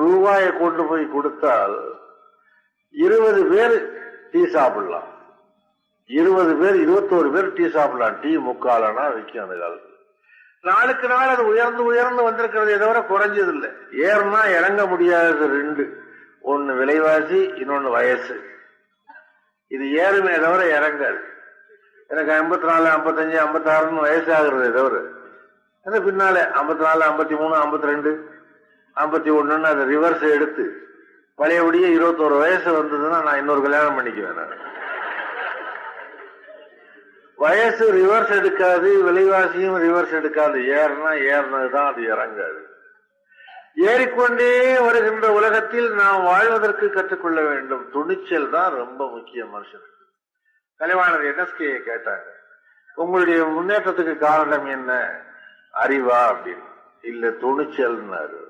ரூபாயை கொண்டு போய் கொடுத்தால் 20 பேர் டீ சாப்பிடலாம். 20 பேர் 21 பேர் டீ சாப்பிடலாம். டீ முக்காலனா விற்கும் அந்த காலத்துல. நாளுக்கு நாள் அது உயர்ந்து உயர்ந்து வந்திருக்கிறதே தவிர குறைஞ்சது இல்லை. ஏறுனா இறங்க முடியாதது ரெண்டு, ஒன்னு விலைவாசி, இன்னொன்னு வயசு. இது ஏறுமே தவிர இறங்காது. எனக்கு 54, 55, 56 வயசு ஆகுறதே தவிர அது பின்னாலே 54, 53, 52, 51 அதை ரிவர்ஸ் எடுத்து பழையபடியே 21 வயசு வந்ததுன்னா நான் இன்னொரு கல்யாணம் பண்ணிக்குவேன். நான் வயசு ரிவர்ஸ் எடுக்காது, விலைவாசியும் ரிவர்ஸ் எடுக்காது. ஏறினா ஏறினதுதான், அது இறங்காது. ஏறிக்கொண்டே வருகின்ற உலகத்தில் நாம் வாழ்வதற்கு கற்றுக்கொள்ள வேண்டும். துணிச்சல் தான் ரொம்ப முக்கியம் மனுஷனுக்கு. கலைவாணர் NSKயை கேட்டாங்க, உங்களுடைய முன்னேற்றத்துக்கு காரணம் என்ன? அறிவா அப்படின்னு. இல்ல துணிச்சல்னாரு.